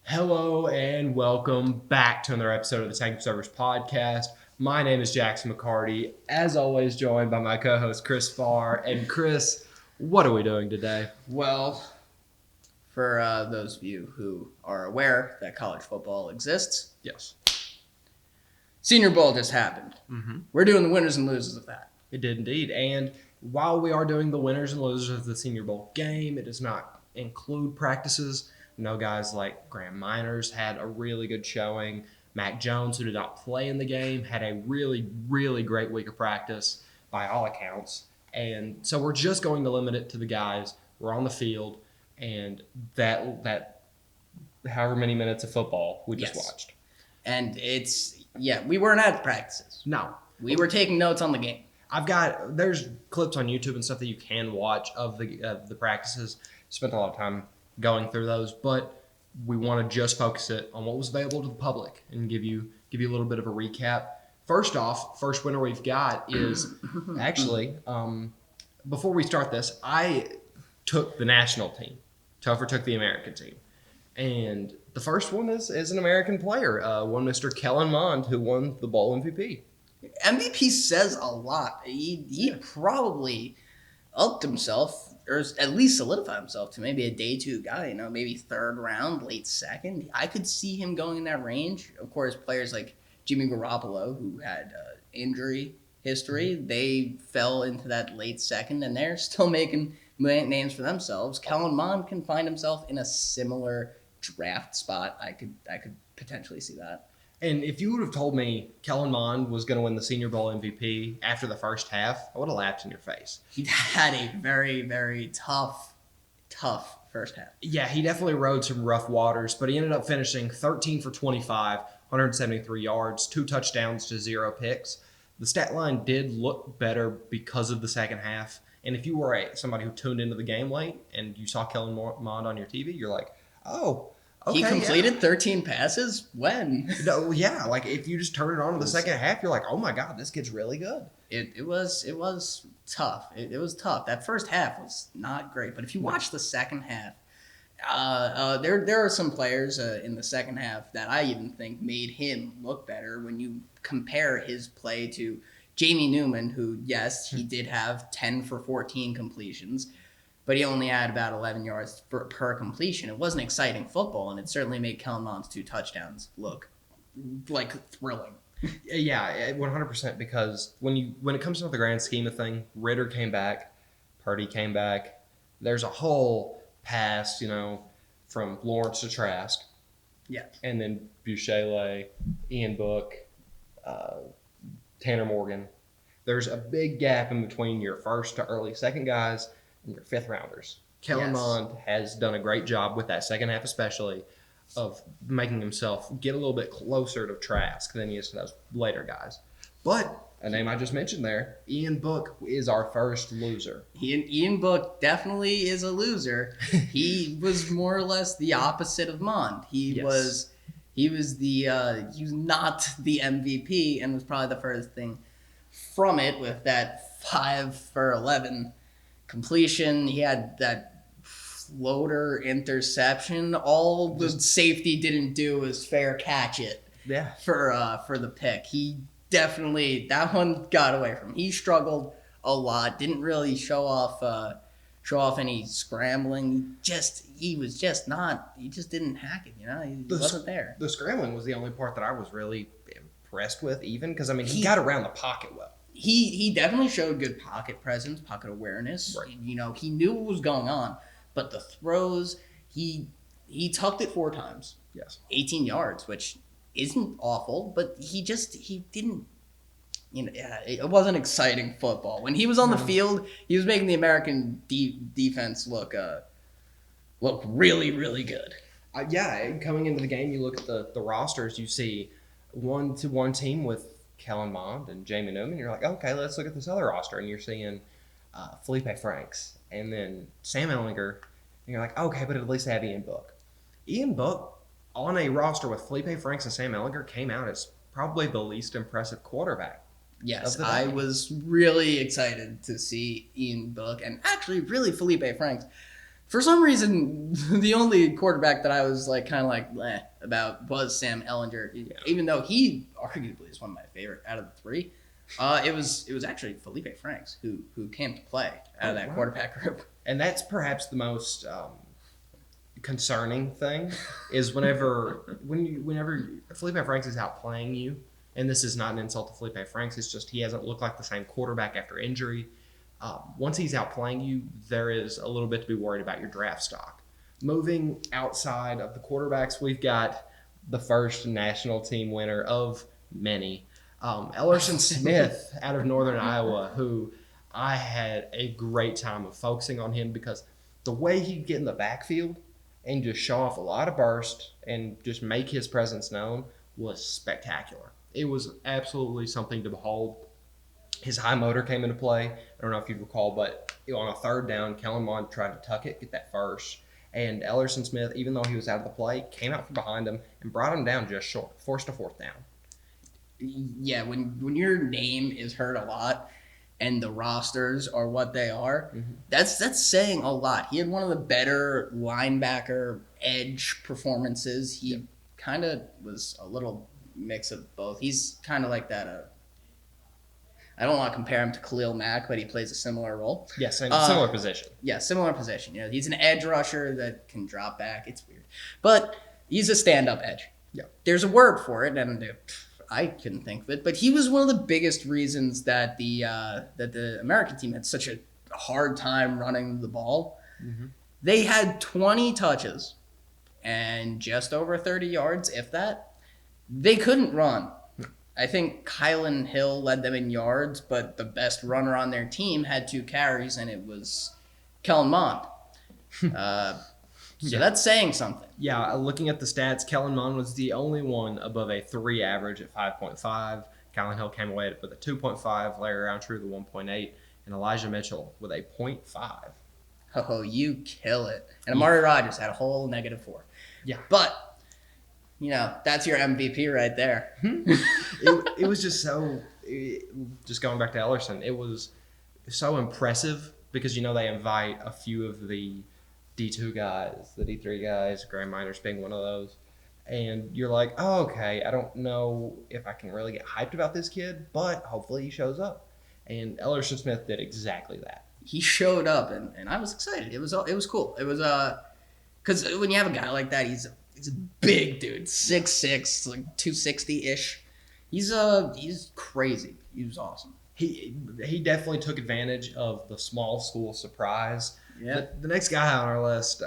Hello and welcome back to another episode of the Tank Observers podcast. My name is Jackson McCarty, as always joined by my co-host Chris Farr. And Chris, what are we doing today? Well, for those of you who are aware that college football exists, Yes. Senior Bowl just happened. Mm-hmm. We're doing the winners and losers of that. It did indeed. And while we are doing the winners and losers of the Senior Bowl game, it does not include practices. No guys like Graham Miners had a really good showing. Mac Jones, who did not play in the game, had a really, really great week of practice by all accounts. And so we're just going to limit it to the guys who are on the field and that however many minutes of football we just watched. And we weren't at the practices. No. We were taking notes on the game. There's clips on YouTube and stuff that you can watch of the practices. Spent a lot of time going through those, but we want to just focus it on what was available to the public and give you a little bit of a recap. First winner we've got is actually, before we start this, I took the national team. Topher took the American team. And the first one is an American player, one Mr. Kellen Mond, who won the Bowl MVP. MVP says a lot. He probably upped himself, or at least solidified himself to maybe a day two guy, maybe third round, late second. I could see him going in that range. Of course, players like Jimmy Garoppolo, who had injury history, they fell into that late second, and they're still making names for themselves. Kellen Mond can find himself in a similar draft spot. I could potentially see that. And if you would have told me Kellen Mond was going to win the Senior Bowl MVP after the first half, I would have laughed in your face. He had a very, very tough first half. Yeah, he definitely rode some rough waters, but he ended up finishing 13 for 25, 173 yards, 2 touchdowns to 0 picks. The stat line did look better because of the second half. And if you were somebody who tuned into the game late and you saw Kellen Mond on your TV, you're like, oh, okay, he completed 13 passes? When? No, yeah, like if you just turn it on in the second half, you're like, oh my God, this kid's really good. It was tough. It was tough. That first half was not great. But if you watch the second half, there are some players in the second half that I even think made him look better when you compare his play to Jamie Newman, who, yes, he did have 10 for 14 completions, but he only had about 11 yards per completion. It wasn't exciting football, and it certainly made Kellen Mond's 2 touchdowns look like thrilling. Yeah, 100%, because when it comes to the grand scheme of thing, Ritter came back, Purdy came back. There's a whole pass, from Lawrence to Trask. Yeah. And then Bouchele, Ian Book, Tanner Morgan. There's a big gap in between your first to early second guys and your fifth rounders. Kellen Mond has done a great job with that second half, especially of making himself get a little bit closer to Trask than he is to those later guys. But a name I just mentioned there, Ian Book, is our first loser. Ian Book definitely is a loser. He was more or less the opposite of Mond. He was not the MVP and was probably the furthest thing from it with that 5 for 11 completion. He had that floater interception. All the safety didn't do was fair catch it. Yeah. For the pick. He definitely, that one got away from him. He struggled a lot. Didn't really show off any scrambling. He just didn't hack it. He wasn't there. The scrambling was the only part that I was really impressed with, even because he got around the pocket well. He definitely showed good pocket presence, pocket awareness. Right. He knew what was going on, but the throws, he tucked it 4 times. Yes. 18 yards, which isn't awful, but he didn't. It wasn't exciting football. When he was on the field, he was making the American defense look really, really good. Coming into the game, you look at the rosters, you see 1-to-1 team with Kellen Mond and Jamie Newman. You're like, okay, let's look at this other roster, and you're seeing Felipe Franks and then Sam Ehlinger, and you're like, okay, but at least they have Ian Book. Ian Book on a roster with Felipe Franks and Sam Ehlinger came out as probably the least impressive quarterback. Yes, I was really excited to see Ian Book and actually really Felipe Franks For some reason, the only quarterback that I was like kind of like about was Sam Ellinger, even though he arguably is one of my favorite out of the three. It was actually Felipe Franks who came to play out of that quarterback group. And that's perhaps the most concerning thing is whenever Felipe Franks is out playing you, and this is not an insult to Felipe Franks, it's just he hasn't looked like the same quarterback after injury. Once he's out playing you, there is a little bit to be worried about your draft stock. Moving outside of the quarterbacks, we've got the first national team winner of many, Ellerson Smith out of Northern Iowa, who I had a great time of focusing on him because the way he'd get in the backfield and just show off a lot of burst and just make his presence known was spectacular. It was absolutely something to behold. His high motor came into play. I don't know if you recall, but on a third down, Kellen Mond tried to tuck it, get that first. And Ellerson Smith, even though he was out of the play, came out from behind him and brought him down just short, forced a fourth down. Yeah, when your name is heard a lot and the rosters are what they are, that's saying a lot. He had one of the better linebacker edge performances. He kind of was a little mix of both. He's kind of like that. I don't want to compare him to Khalil Mack, but he plays a similar role. Yeah, similar position. Yeah, similar position. You know, he's an edge rusher that can drop back. It's weird, but he's a stand-up edge. Yeah, there's a word for it, and I couldn't think of it. But he was one of the biggest reasons that the American team had such a hard time running the ball. They had 20 touches and just over 30 yards, if that. They couldn't run. I think Kylan Hill led them in yards, but the best runner on their team had 2 carries, and it was Kellen Mond. So that's saying something. Yeah, looking at the stats, Kellen Mond was the only one above a 3 average at 5.5. Kylan Hill came away with a 2.5, Larry Roundtree with a 1.8, and Elijah Mitchell with a 0.5. Oh, you kill it. And Amari Rodgers had a whole -4. Yeah. But you know, that's your MVP right there. It was just so, just going back to Ellerson, it was so impressive because, you know, they invite a few of the D2 guys, the D3 guys, Graham Miners being one of those. And you're like, oh, okay, I don't know if I can really get hyped about this kid, but hopefully he shows up. And Ellerson Smith did exactly that. He showed up, and I was excited. It was cool. It was, because when you have a guy like that, he's a big dude, 6'6", like 260-ish. He's crazy. He was awesome. He definitely took advantage of the small school surprise. Yeah. The next guy on our list,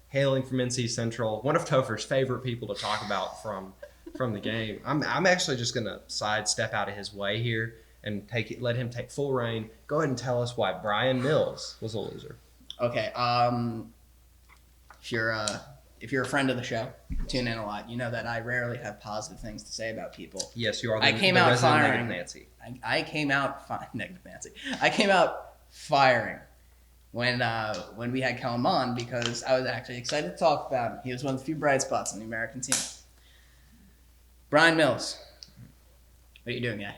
hailing from NC Central, one of Topher's favorite people to talk about from the game. I'm actually just gonna sidestep out of his way here and let him take full reign. Go ahead and tell us why Brian Mills was a loser. Okay. If you're a friend of the show, tune in a lot. You know that I rarely have positive things to say about people. Yes, you are. I came out firing Nancy. I came out negative Nancy. I came out firing when we had Kellen Mond because I was actually excited to talk about him. He was one of the few bright spots on the American team. Brian Mills, what are you doing, guy?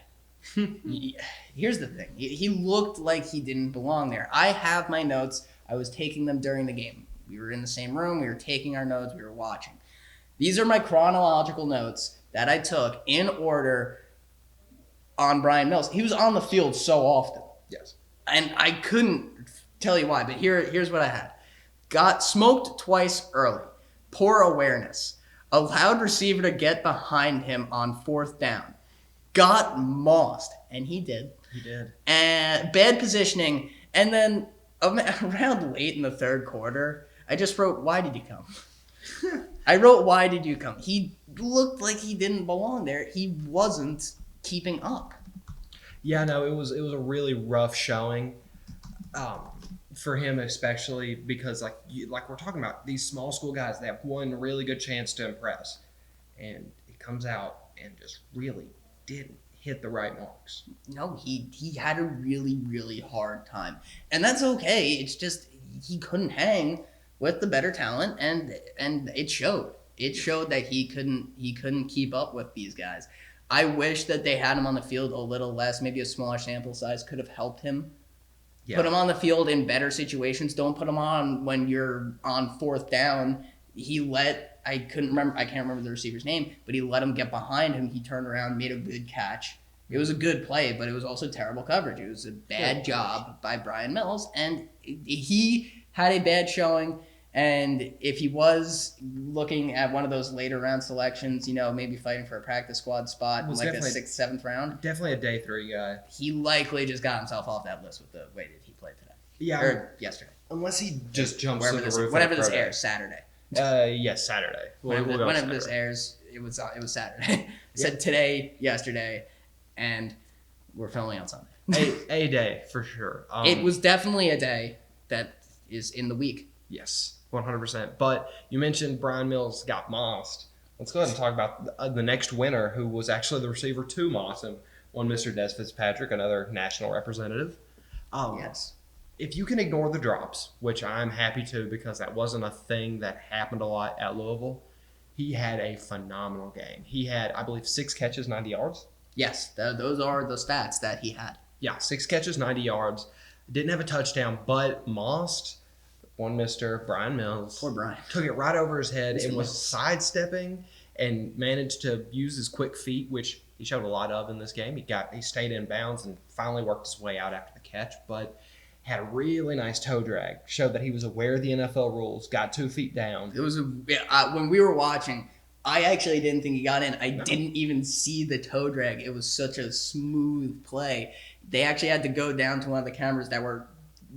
Here's the thing. He looked like he didn't belong there. I have my notes. I was taking them during the game. We were in the same room. We were taking our notes. We were watching. These are my chronological notes that I took in order on Brian Mills. He was on the field so often. Yes. And I couldn't tell you why, but here's what I had. Got smoked twice early. Poor awareness. Allowed receiver to get behind him on 4th down. Got mossed. And he did. He did. And bad positioning. And then around late in the 3rd quarter, I just wrote, why did you come? I wrote, why did you come? He looked like he didn't belong there. He wasn't keeping up. Yeah, no, it was a really rough showing for him, especially because like we're talking about these small school guys. They have one really good chance to impress, and he comes out and just really didn't hit the right marks. No, he had a really, really hard time, and that's okay. It's just he couldn't hang with the better talent, and it showed. It showed that he couldn't keep up with these guys. I wish that they had him on the field a little less. Maybe a smaller sample size could have helped him. Yeah. Put him on the field in better situations. Don't put him on when you're on 4th down. I can't remember the receiver's name, but he let him get behind him. He turned around, made a good catch. It was a good play, but it was also terrible coverage. It was a bad job by Brian Mills, and he had a bad showing. And if he was looking at one of those later round selections, maybe fighting for a practice squad spot in like the 6th, 7th round, Definitely a day 3 guy. he likely just got himself off that list with the way that he played today. Yeah. Or yesterday. Unless he just jumps Wherever to the roof. whenever this airs, Saturday. Yes, Saturday. Whenever this airs, it was Saturday. It said today, yesterday, and we're filming on Sunday. a day for sure. It was definitely a day that is in the week. Yes, 100%. But you mentioned Brian Mills got mossed. Let's go ahead and talk about the next winner, who was actually the receiver to moss him, one Mr. Dez Fitzpatrick, another national representative. Yes. If you can ignore the drops, which I'm happy to because that wasn't a thing that happened a lot at Louisville, he had a phenomenal game. He had, I believe, 6 catches, 90 yards. Yes, those are the stats that he had. Yeah, 6 catches, 90 yards. Didn't have a touchdown, but mossed one Mr. Brian Mills. Poor Brian. Took it right over his head and was Mills. sidestepping and managed to use his quick feet, which he showed a lot of in this game. He stayed in bounds and finally worked his way out after the catch, but had a really nice toe drag. Showed that he was aware of the NFL rules, got 2 feet down. It was when we were watching, I actually didn't think he got in. I didn't even see the toe drag. It was such a smooth play. They actually had to go down to one of the cameras that were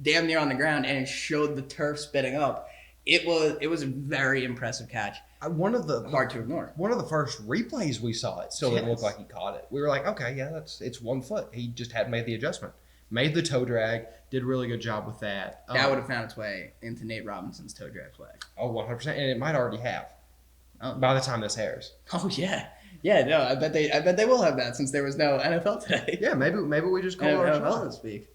damn near on the ground, and it showed the turf spitting up. It was a very impressive catch. Hard to ignore. One of the first replays we saw, it still didn't look like he caught it. We were like, okay, yeah, it's 1 foot. He just hadn't made the adjustment. Made the toe drag, did a really good job with that. That would have found its way into Nate Robinson's toe drag flag. Oh, 100%, and it might already have by the time this airs. Oh yeah, no, I bet they will have that since there was no NFL today. Yeah, maybe we just call it our NFL shot. to speak.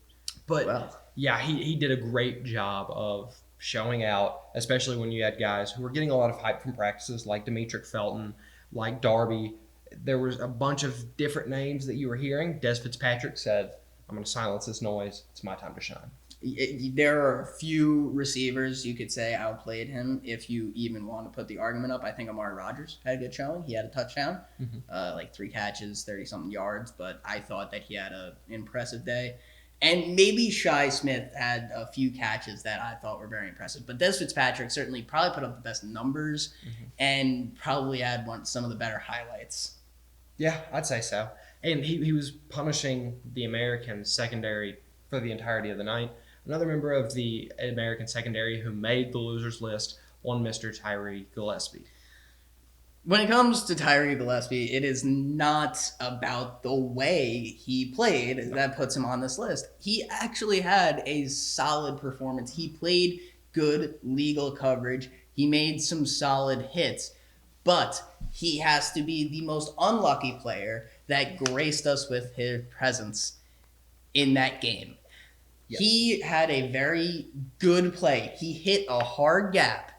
But yeah, he did a great job of showing out, especially when you had guys who were getting a lot of hype from practices like Demetric Felton, like Darby. There was a bunch of different names that you were hearing. Dez Fitzpatrick said, I'm going to silence this noise. It's my time to shine. There are a few receivers you could say outplayed him if you even want to put the argument up. I think Amari Rodgers had a good showing. He had a touchdown, like 3 catches, 30-something yards, but I thought that he had an impressive day. And maybe Shi Smith had a few catches that I thought were very impressive. But Dez Fitzpatrick certainly probably put up the best numbers and probably had some of the better highlights. Yeah, I'd say so. And he was punishing the American secondary for the entirety of the night. Another member of the American secondary who made the losers list, one Mr. Tyree Gillespie. When it comes to Tyree Gillespie, it is not about the way he played that puts him on this list. He actually had a solid performance. He played good legal coverage. He made some solid hits. But he has to be the most unlucky player that graced us with his presence in that game. Yes. He had a very good play. He hit a hard gap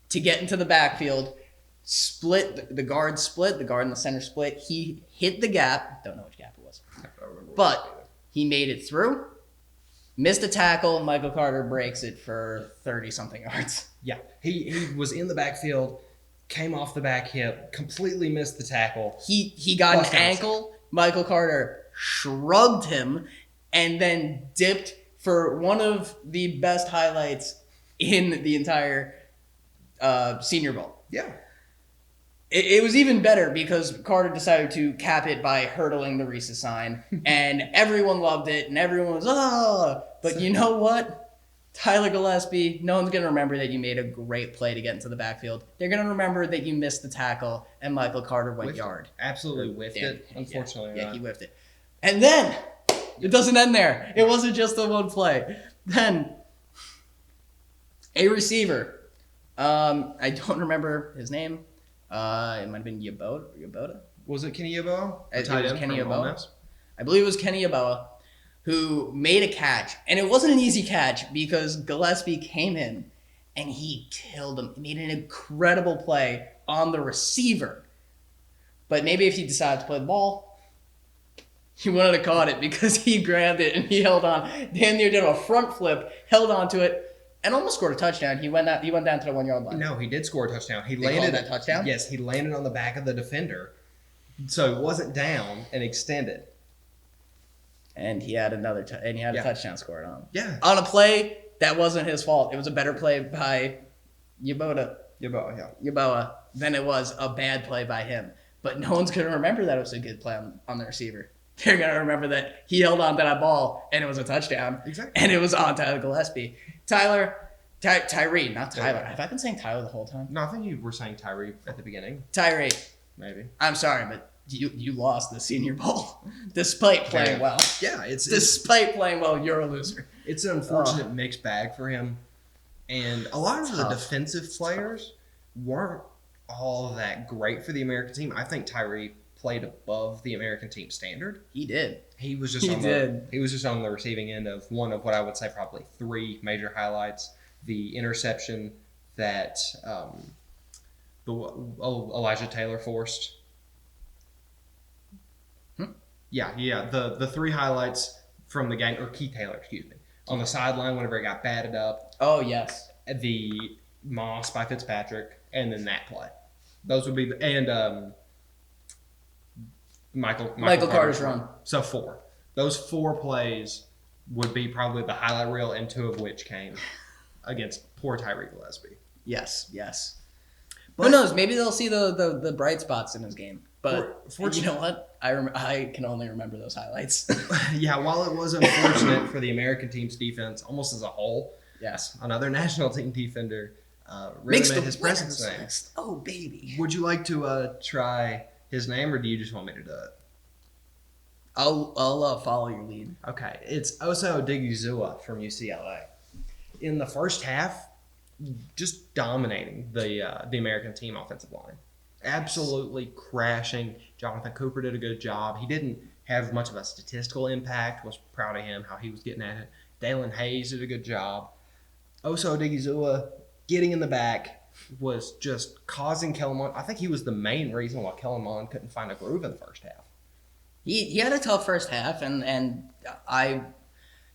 to get into the backfield, the guard and the center split. He hit the gap. Don't know which gap it was. But he made it through. Missed a tackle. Michael Carter breaks it for 30-something yards. Yeah, he was in the backfield, came off the back hip, completely missed the tackle. He got an ankle. Michael Carter shrugged him and then dipped for one of the best highlights in the entire Senior Bowl. Yeah. It was even better because Carter decided to cap it by hurdling the Reese's sign, and everyone loved it, and everyone was, oh! But you know what? Tyler Gillespie, no one's going to remember that you made a great play to get into the backfield. They're going to remember that you missed the tackle, and Michael Carter went yard. Absolutely whiffed it, unfortunately. Yeah, he whiffed it. And then, it doesn't end there. It wasn't just the one play. Then, a receiver. I don't remember his name. It might have been Yeboah. Was it Kenny Yeboah? It was Kenny Yeboah. I believe it was Kenny Yeboah who made a catch. And it wasn't an easy catch because Gillespie came in and he killed him. He made an incredible play on the receiver. But maybe if he decided to play the ball, He wouldn't have caught it because he grabbed it and he held on. Damn near did a front flip, held onto it, and almost scored a touchdown. He went down to the 1 yard line. No, he did score a touchdown. He They landed called that touchdown? Yes, he landed on the back of the defender, so he wasn't down and extended. And he had a Yeah. touchdown scored on him. Yeah, On a play that wasn't his fault. It was a better play by Yeboah than it was a bad play by him. But no one's gonna remember that it was a good play on the receiver. They're gonna remember that he held on to that ball and it was a touchdown. Exactly. And it was on Tyler Gillespie. Tyree, not Tyler. Have I been saying Tyler the whole time? No, I think you were saying Tyree at the beginning. Tyree. Maybe. I'm sorry, but you lost the Senior Bowl despite playing well. Yeah, Despite playing well, you're a loser. it's an unfortunate mixed bag for him, and a lot of the Tough. defensive players weren't all that great for the American team. I think Tyree played above the American team standard. He did. He was just he was just on the receiving end of one of what I would say probably three major highlights: the interception that Elijah Taylor forced. Yeah. The three highlights from the game, or Keith Taylor, excuse me, on the sideline whenever it got batted up, Oh yes. the Moss by Fitzpatrick, and then that play. Those would be and Michael Carter's run. So four. Those four plays would be probably the highlight reel, and two of which came against poor Tyree Gillespie. Yes. But- Who knows? Maybe they'll see the bright spots in his game. But For- you know what? I can only remember those highlights. Yeah, while it was unfortunate for the American team's defense, almost as a whole, Yes. another national team defender really Makes made the his presence winners known. list. Oh baby. Would you like to try his name, or do you just want me to do it? I'll follow your lead. Okay, it's Oso Digizua from UCLA. In the first half, just dominating the American team offensive line. Absolutely crashing. Jonathan Cooper did a good job. He didn't have much of a statistical impact. Was proud of him, how he was getting at it. Dalen Hayes did a good job. Oso Digizua getting in the back was just causing Kellen Mond. I think he was the main reason why Kellen Mond couldn't find a groove in the first half. He had a tough first half, and I,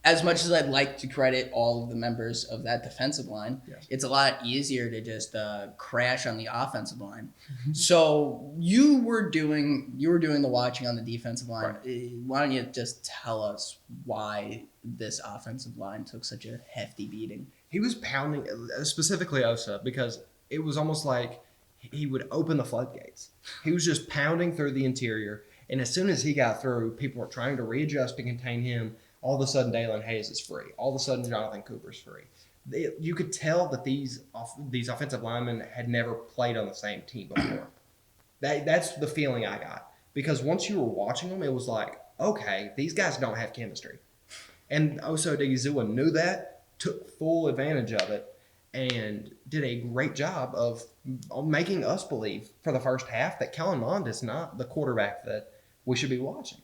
as much as I'd like to credit all of the members of that defensive line, Yes. it's a lot easier to just crash on the offensive line. So you were doing the watching on the defensive line. Why don't you just tell us why this offensive line took such a hefty beating? He was pounding, specifically Osa, because it was almost like he would open the floodgates. He was just pounding through the interior, and as soon as he got through, people were trying to readjust to contain him. All of a sudden, Dalen Hayes is free. All of a sudden, Jonathan Cooper's free. You could tell that these offensive linemen had never played on the same team before. That's the feeling I got. Because once you were watching them, it was like, okay, these guys don't have chemistry. And Oso Digizua knew that, took full advantage of it, and did a great job of making us believe for the first half that Kellen Mond is not the quarterback that we should be watching.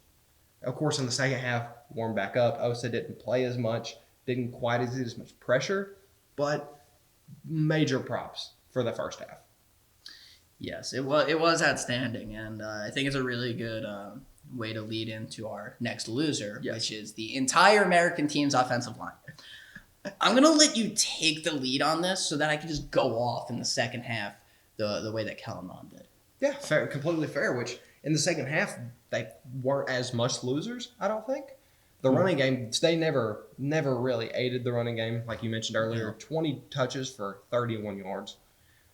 Of course, in the second half, warmed back up. Osa didn't play as much, didn't quite as much pressure, but major props for the first half. Yes, it was outstanding, and I think it's a really good way to lead into our next loser, Yes. which is the entire American team's offensive line. I'm going to let you take the lead on this so that I can just go off in the second half the way that Kellen Mond did. Yeah, fair, completely fair, which in the second half, they weren't as much losers, I don't think. The running game, they never really aided the running game, like you mentioned earlier. 20 touches for 31 yards.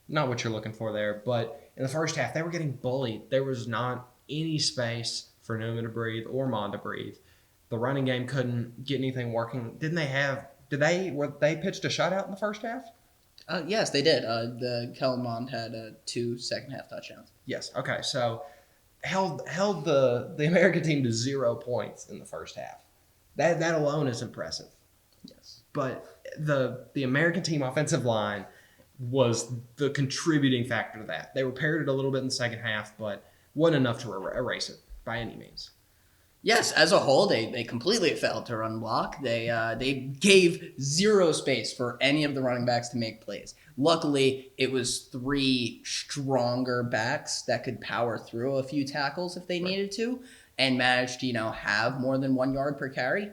Not what you're looking for there, but in the first half, they were getting bullied. There was not any space for Newman to breathe or Mond to breathe. The running game couldn't get anything working. Were they pitched a shutout in the first half? Yes, they did. The Kellen Mond had 2 second half touchdowns. Yes. Okay. So held the American team to 0 points in the first half. That alone is impressive. Yes. But the American team offensive line was the contributing factor to that. They repaired it a little bit in the second half, but wasn't enough to erase it by any means. Yes, as a whole, they completely failed to run block. They gave 0 space for any of the running backs to make plays. Luckily, it was 3 stronger backs that could power through a few tackles if they needed to. and managed to, have more than 1 yard per carry.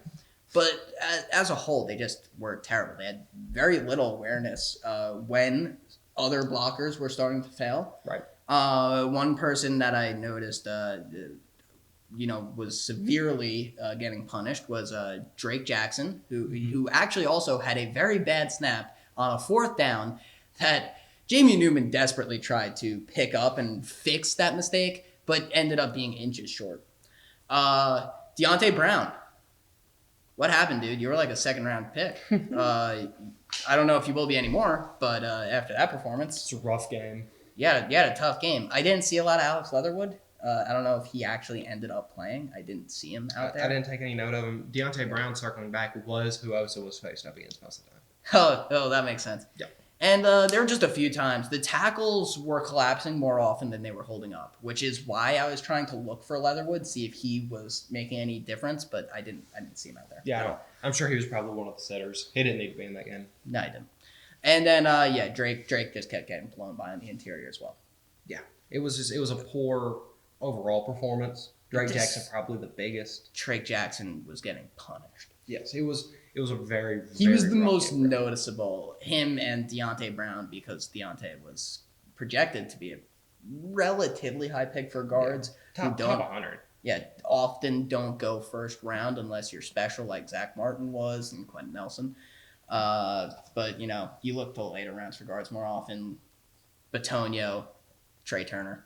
But as a whole, they just were terrible. They had very little awareness when other blockers were starting to fail. Right. One person that I noticed, was severely getting punished was Drake Jackson, who actually also had a very bad snap on a 4th down that Jamie Newman desperately tried to pick up and fix that mistake, but ended up being inches short. Deontay Brown. What happened, dude? You were like a 2nd-round pick. I don't know if you will be anymore, but after that performance... It's a rough game. Yeah, you had a tough game. I didn't see a lot of Alex Leatherwood. I don't know if he actually ended up playing. I didn't see him out there. I didn't take any note of him. Deontay Brown, circling back, was who Osa was faced up against most of the time. Oh, that makes sense. Yeah. And there were just a few times. The tackles were collapsing more often than they were holding up, which is why I was trying to look for Leatherwood, see if he was making any difference, but I didn't see him out there. Yeah, I'm sure he was probably one of the sitters. He didn't need to be in that game. No, he didn't. And then, Drake just kept getting blown by on the interior as well. Yeah, it was a poor overall performance. Drake Jackson probably the biggest. Drake Jackson was getting punished. Yes, it was a very, he was the rough most game. noticeable, him and Deontay Brown, because Deontay was projected to be a relatively high pick for guards Top 100. Yeah, often don't go 1st round unless you're special, like Zach Martin was and Quentin Nelson. But you look to the later rounds for guards more often. Batonio, Trey Turner.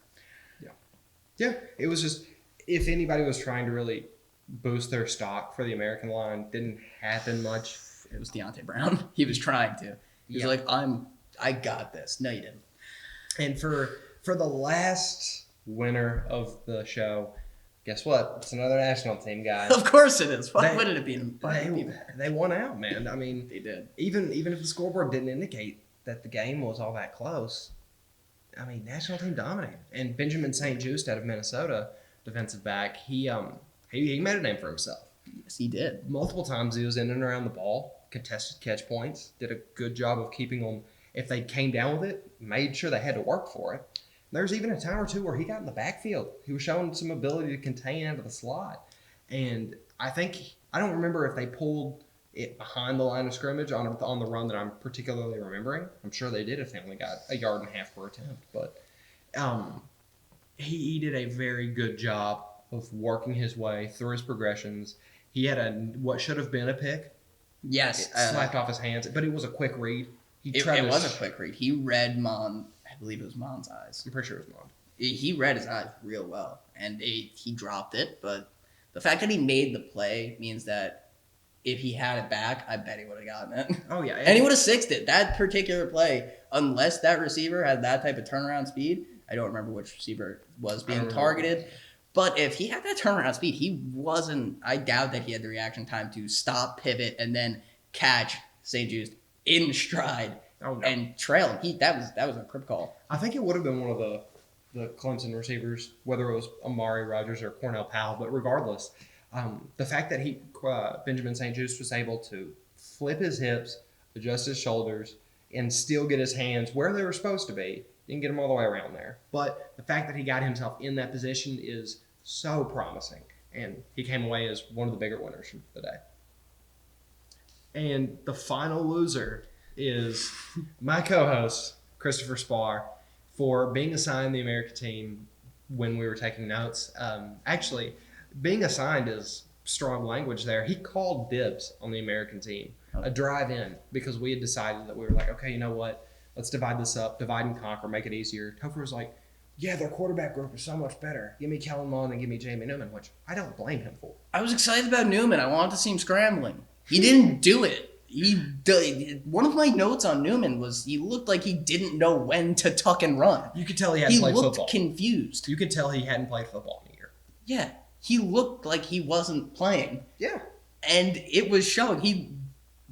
Yeah, it was just, if anybody was trying to really boost their stock for the American line, didn't happen much. It was Deontay Brown. He was trying to. He was like, I got this. No, you didn't. And for the last winner of the show, guess what? It's another national team guy. Of course it is. Why wouldn't it be? They won out, man. I mean, they did. Even if the scoreboard didn't indicate that the game was all that close, I mean, national team dominated. And Benjamin St. Juste out of Minnesota, defensive back, he made a name for himself. Yes, he did. Multiple times he was in and around the ball, contested catch points, did a good job of keeping them. If they came down with it, made sure they had to work for it. There's even a time or two where he got in the backfield. He was showing some ability to contain out of the slot. And I don't remember if they pulled it behind the line of scrimmage on the run that I'm particularly remembering. I'm sure they did if they only got 1.5 yards per attempt. But he did a very good job of working his way through his progressions. He had what should have been a pick. Yes. It slapped off his hands, but it was a quick read. It was a quick read. He read Mond, I believe it was Mond's eyes. I'm pretty sure it was Mond. He read his eyes real well, and he dropped it, but the fact that he made the play means that if he had it back, I bet he would have gotten it. Oh, yeah. And he would have sixed it. That particular play, unless that receiver had that type of turnaround speed, I don't remember which receiver was being targeted, but if he had that turnaround speed, I doubt that he had the reaction time to stop, pivot, and then catch St. Juste in stride and trail him. That was a crib call. I think it would have been one of the Clemson receivers, whether it was Amari Rogers or Cornell Powell, but regardless, the fact that Benjamin St. Juste was able to flip his hips, adjust his shoulders, and still get his hands where they were supposed to be, didn't get them all the way around there. But the fact that he got himself in that position is so promising, and he came away as one of the bigger winners of the day. And the final loser is my co-host, Christopher Spar, for being assigned the American team when we were taking notes. Actually, being assigned is strong language there. He called dibs on the American team, a drive-in, because we had decided that we were like, okay, you know what? Let's divide this up, divide and conquer, make it easier. Topher was like, yeah, their quarterback group is so much better. Give me Kellen Mond and give me Jamie Newman, which I don't blame him for. I was excited about Newman. I wanted to see him scrambling. He didn't do it. One of my notes on Newman was he looked like he didn't know when to tuck and run. You could tell he hadn't played football. He looked confused. You could tell he hadn't played football in a year. Yeah. He looked like he wasn't playing. Yeah. And it was showing. He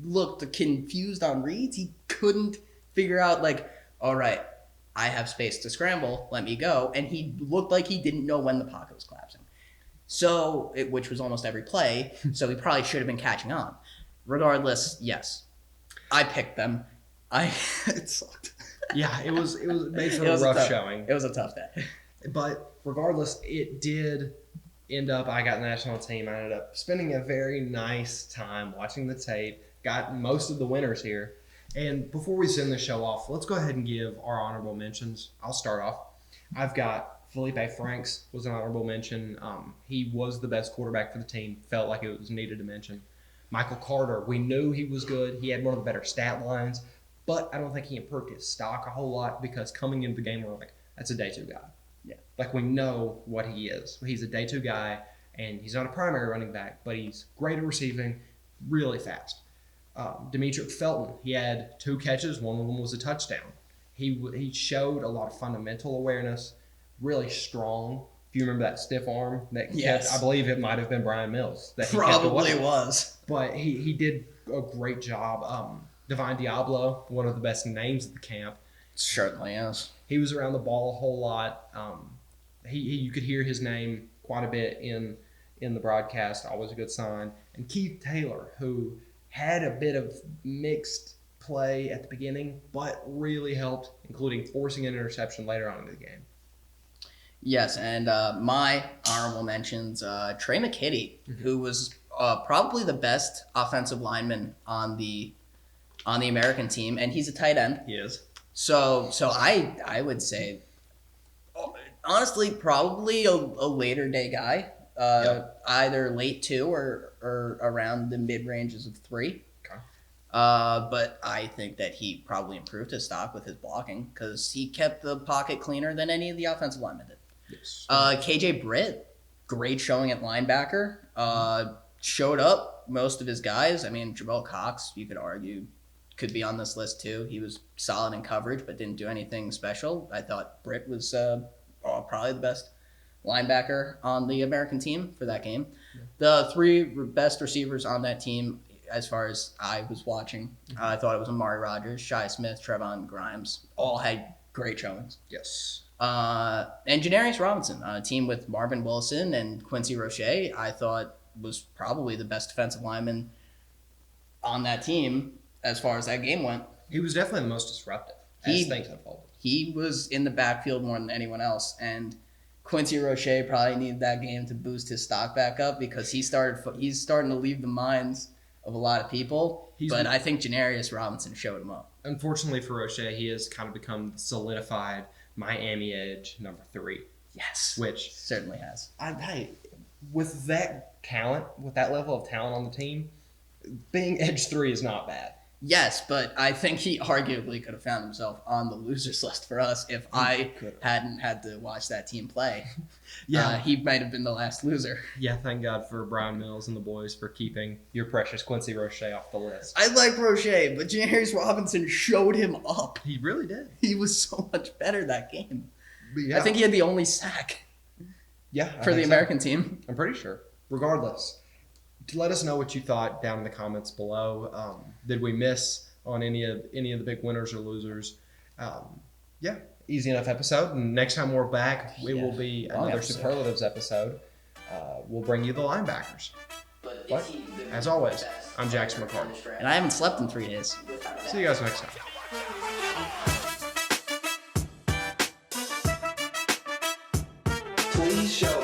looked confused on reads. He couldn't figure out, like, all right, I have space to scramble. Let me go. And he looked like he didn't know when the pocket was collapsing. Which was almost every play. So he probably should have been catching on. Regardless, yes, I picked them. It sucked. Yeah, it made for a rough showing. It was a tough day. But regardless, it did I got the national team. I ended up spending a very nice time watching the tape. Got most of the winners here. And before we send the show off, let's go ahead and give our honorable mentions. I'll start off. I've got Felipe Franks was an honorable mention. He was the best quarterback for the team. Felt like it was needed to mention. Michael Carter, we knew he was good. He had one of the better stat lines, but I don't think he improved his stock a whole lot because coming into the game, we're like, that's a day two guy. Yeah. Like we know what he is. He's a day two guy, and he's not a primary running back, but he's great at receiving, really fast. Demetric Felton, he had 2 catches. One of them was a touchdown. He showed a lot of fundamental awareness, really strong. If you remember that stiff arm that he Yes. kept, I believe it might have been Brian Mills. That he Probably kept was. But he did a great job. Divine Diablo, one of the best names at the camp. Certainly is. He was around the ball a whole lot. You could hear his name quite a bit in the broadcast. Always a good sign. And Keith Taylor, who had a bit of mixed play at the beginning, but really helped, including forcing an interception later on in the game. Yes, and my honorable mentions, Trey McKitty, who was probably the best offensive lineman on the American team, and he's a tight end. He is. So I would say, honestly, probably a later day guy, either late 2 or around the mid ranges of 3. Okay. But I think that he probably improved his stock with his blocking because he kept the pocket cleaner than any of the offensive linemen did. Yes. KJ Britt, great showing at linebacker. Showed up most of his guys. I mean, Jabril Cox, you could argue, could be on this list too. He was solid in coverage, but didn't do anything special. I thought Britt was probably the best linebacker on the American team for that game. Yeah. The 3 best receivers on that team, as far as I was watching, I thought it was Amari Rodgers, Shi Smith, Trevon Grimes. All had great showings. Yes. And Janarius Robinson, a team with Marvin Wilson and Quincy Roche, I thought was probably the best defensive lineman on that team as far as that game went. He was definitely the most disruptive as things unfolded. He was in the backfield more than anyone else, and Quincy Roche probably needed that game to boost his stock back up because he's starting to leave the minds of a lot of people. But I think Janarius Robinson showed him up. Unfortunately for Roche, he has kind of become the solidified Miami edge number 3. Yes, Which certainly has. With that talent, with that level of talent on the team, being edge 3 is not bad. Yes, but I think he arguably could have found himself on the losers list for us if I hadn't had to watch that team play. Yeah, he might have been the last loser. Yeah, thank God for Brian Mills and the boys for keeping your precious Quincy Roche off the list. I like Roche, but Janarius Robinson showed him up. He really did. He was so much better that game. Yeah. I think he had the only sack for the American team. I'm pretty sure. Regardless, to let us know what you thought down in the comments below. Did we miss on any of the big winners or losers? Yeah, easy enough episode. And next time we're back, it will be another superlatives episode. We'll bring you the linebackers. But as always, I'm Jackson McCarty. And I haven't slept in 3 days. See you guys next time. Please show